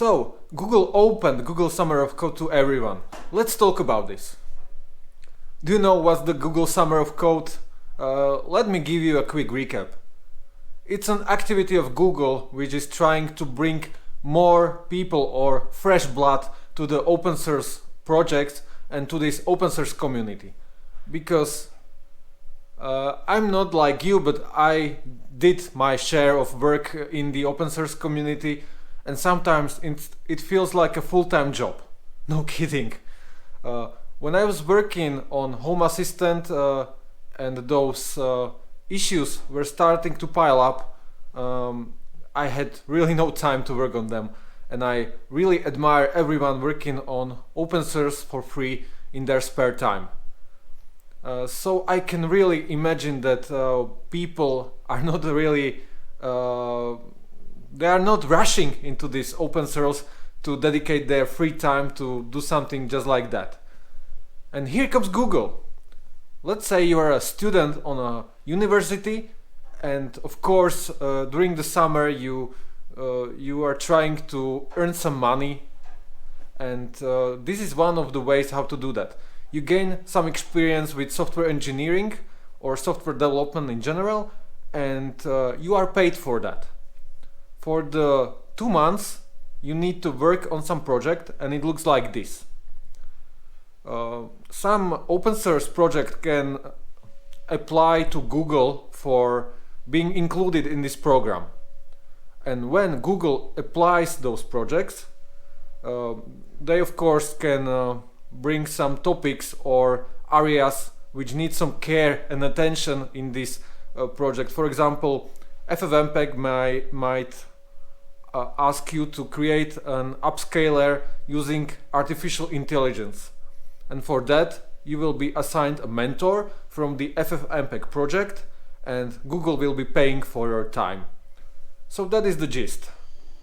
So, Google opened Google Summer of Code to everyone. Let's talk about this. Do you know what's the Google Summer of Code? Let me give you a quick recap. It's an activity of Google which is trying to bring more people or fresh blood to the open source projects and to this open source community. Because I'm not like you, but I did my share of work in the open source community, and sometimes it feels like a full-time job. No kidding. When I was working on Home Assistant and those issues were starting to pile up, I had really no time to work on them, and I really admire everyone working on open source for free in their spare time. So I can really imagine that people are not really they are not rushing into this open source to dedicate their free time to do something just like that. And here comes Google. Let's say you are a student on a university, and of course during the summer you are trying to earn some money, and this is one of the ways how to do that. You gain some experience with software engineering or software development in general, and you are paid for that. For the 2 months you need to work on some project, and it looks like this. Some open source project can apply to Google for being included in this program, and when Google applies those projects, they of course can bring some topics or areas which need some care and attention in this project. For example, FFmpeg might ask you to create an upscaler using artificial intelligence, and for that you will be assigned a mentor from the FFmpeg project, and Google will be paying for your time. So that is the gist.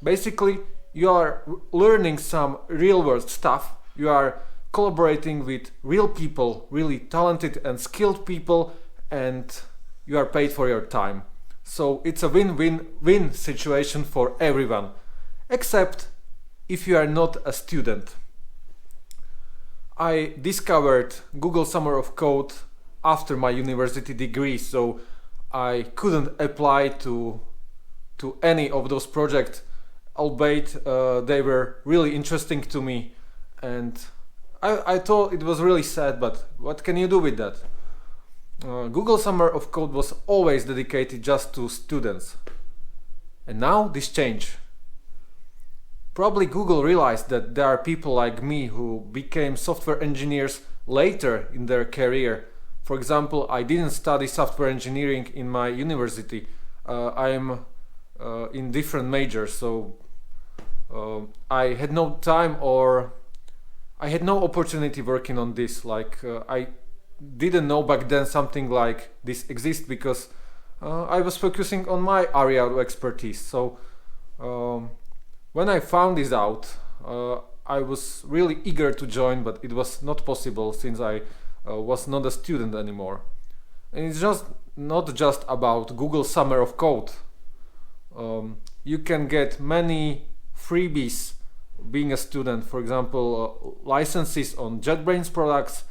Basically, you are learning some real world stuff, you are collaborating with real people, really talented and skilled people, and you are paid for your time. So it's a win-win-win situation for everyone, except if you are not a student. I discovered Google Summer of Code after my university degree, so I couldn't apply to any of those projects, albeit they were really interesting to me, and I thought it was really sad, but what can you do with that? Google Summer of Code was always dedicated just to students, and now this changed. Probably Google realized that there are people like me who became software engineers later in their career. For example, I didn't study software engineering in my university. I am in different majors, so I had no time, or I had no opportunity working on this. I didn't know back then something like this exists, because I was focusing on my area of expertise. So when I found this out, I was really eager to join, but it was not possible since I was not a student anymore. And it's just not just about Google Summer of Code. You can get many freebies being a student. For example, licenses on JetBrains products,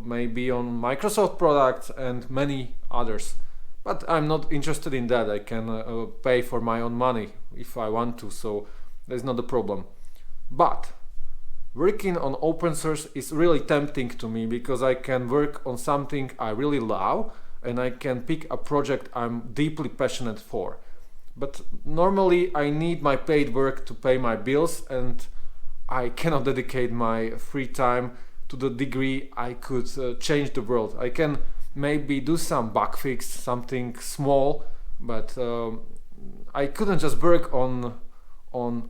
maybe on Microsoft products, and many others. But I'm not interested in that. I can pay for my own money if I want to, so there's not a problem. But working on open source is really tempting to me, because I can work on something I really love, and I can pick a project I'm deeply passionate for. But normally I need my paid work to pay my bills, and I cannot dedicate my free time to the degree I could change the world. I can maybe do some bug fix, something small, but I couldn't just work on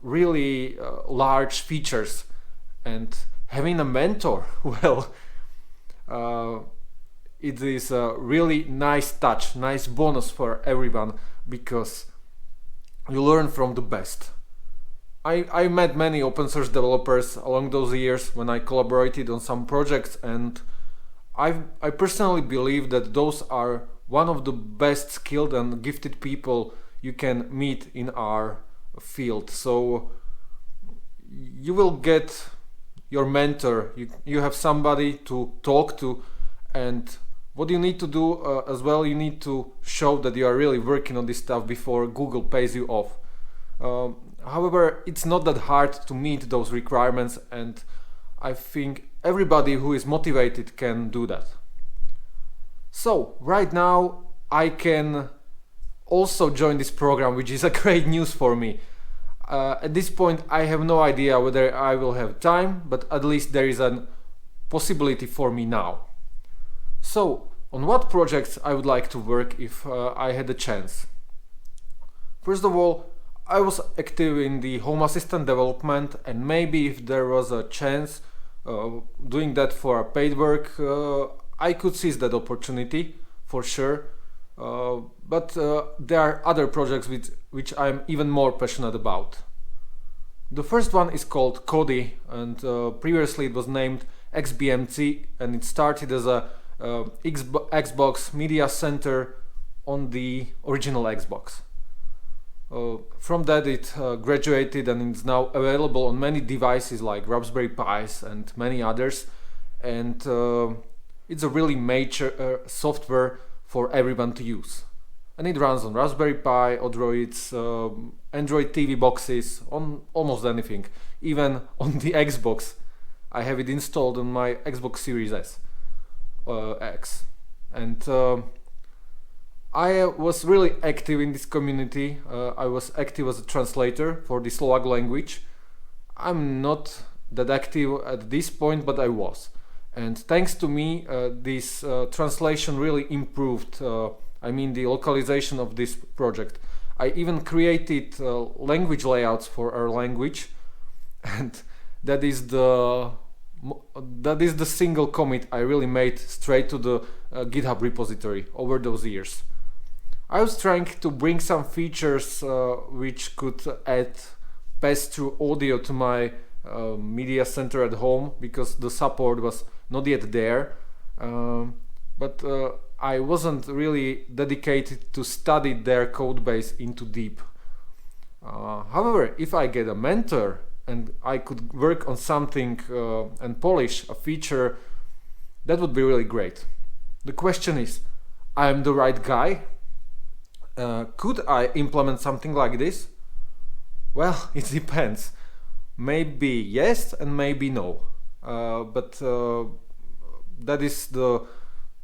really large features. And having a mentor, well, it is a really nice touch, nice bonus for everyone, because you learn from the best. I met many open source developers along those years when I collaborated on some projects, and I personally believe that those are one of the best skilled and gifted people you can meet in our field. So you will get your mentor, you have somebody to talk to, and what you need to do as well, you need to show that you are really working on this stuff before Google pays you off. However, it's not that hard to meet those requirements, and I think everybody who is motivated can do that. So right now I can also join this program, which is a great news for me. At this point I have no idea whether I will have time, but at least there is a possibility for me now. So on what projects I would like to work if I had a chance? First of all, I was active in the Home Assistant development, and maybe if there was a chance doing that for a paid work, I could seize that opportunity for sure. But there are other projects which I'm even more passionate about. The first one is called Kodi, and previously it was named XBMC, and it started as a Xbox Media Center on the original Xbox. From that it graduated and it's now available on many devices like Raspberry Pis and many others, and it's a really major software for everyone to use. And it runs on Raspberry Pi, Odroids, Android TV boxes, on almost anything, even on the Xbox. I have it installed on my Xbox Series X. And I was really active in this community. I was active as a translator for the Slovak language. I'm not that active at this point, but I was. And thanks to me, this translation really improved. I mean, the localization of this project. I even created language layouts for our language, and that is the single commit I really made straight to the GitHub repository over those years. I was trying to bring some features which could add pass-through audio to my media center at home, because the support was not yet there, but I wasn't really dedicated to study their code base into deep. However, if I get a mentor and I could work on something and polish a feature, that would be really great. The question is, I am the right guy? Could I implement something like this? Well, it depends. Maybe yes and maybe no. But that is the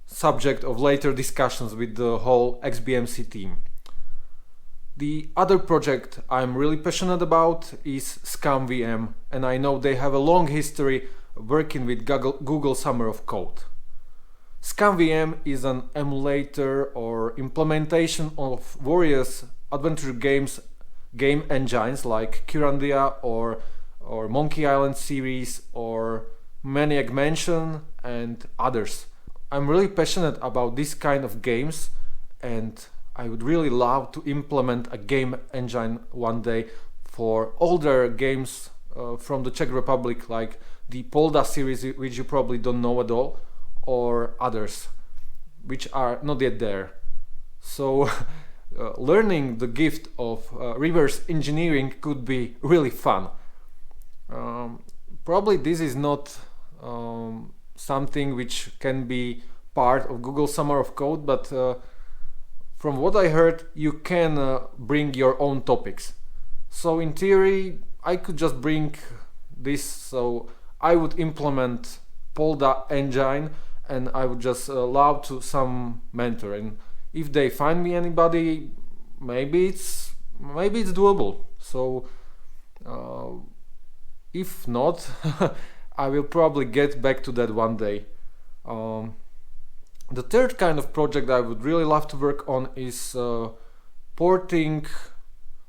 subject of later discussions with the whole XBMC team. The other project I'm really passionate about is ScumVM, and I know they have a long history working with Google Summer of Code. ScumVM is an emulator or implementation of various adventure game engines like Kyrandia or Monkey Island series or Maniac Mansion and others. I'm really passionate about this kind of games, and I would really love to implement a game engine one day for older games from the Czech Republic, like the Polda series, which you probably don't know at all, or others which are not yet there. So learning the gift of reverse engineering could be really fun. Probably this is not something which can be part of Google Summer of Code, but from what I heard, you can bring your own topics. So in theory, I could just bring this, so I would implement Polda engine and I would just allow to some mentor, and if they find me anybody, maybe it's doable. So if not, I will probably get back to that one day. The third kind of project I would really love to work on is porting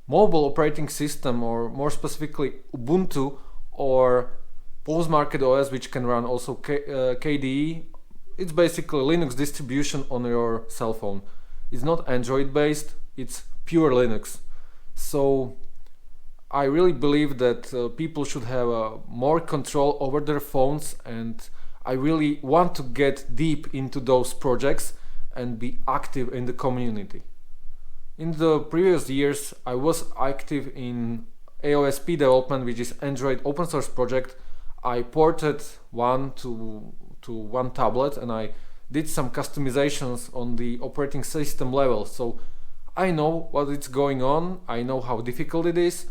mobile operating system, or more specifically Ubuntu or Postmarket OS, which can run also KDE. It's basically Linux distribution on your cell phone. It's not Android based, it's pure Linux. So I really believe that people should have more control over their phones, and I really want to get deep into those projects and be active in the community. In the previous years, I was active in AOSP development, which is Android open source project. I ported one to one tablet, and I did some customizations on the operating system level. So I know what is going on, I know how difficult it is,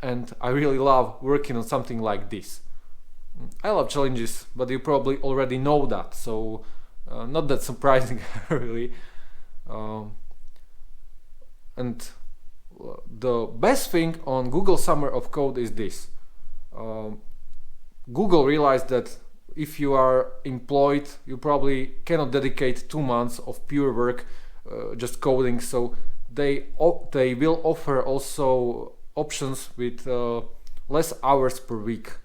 and I really love working on something like this. I love challenges, but you probably already know that, so not that surprising really. And the best thing on Google Summer of Code is this. Google realized that if you are employed, you probably cannot dedicate 2 months of pure work just coding, so they will offer also options with less hours per week.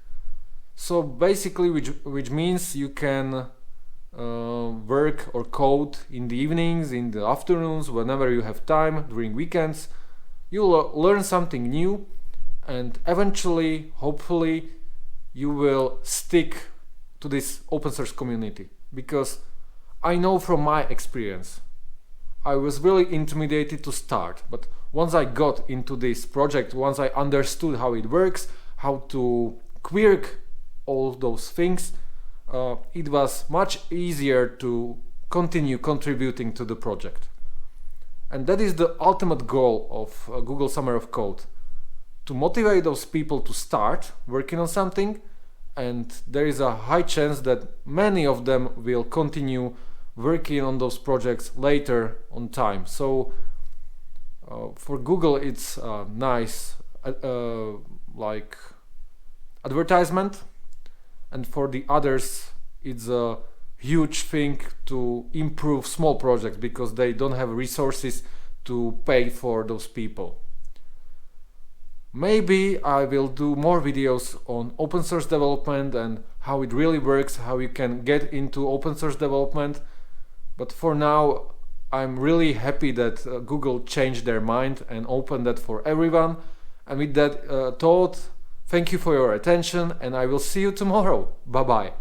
So basically, which means you can work or code in the evenings, in the afternoons, whenever you have time, during weekends. You'll learn something new, and eventually, hopefully, you will stick to this open source community. Because I know from my experience, I was really intimidated to start, but once I got into this project, once I understood how it works, how to quirk all those things, it was much easier to continue contributing to the project. And that is the ultimate goal of Google Summer of Code, to motivate those people to start working on something, and there is a high chance that many of them will continue working on those projects later on time. So for Google it's a nice like advertisement, and for the others it's a huge thing to improve small projects because they don't have resources to pay for those people. Maybe I will do more videos on open source development and how it really works, how you can get into open source development. But for now, I'm really happy that Google changed their mind and opened that for everyone. And with that thought, thank you for your attention, and I will see you tomorrow. Bye bye.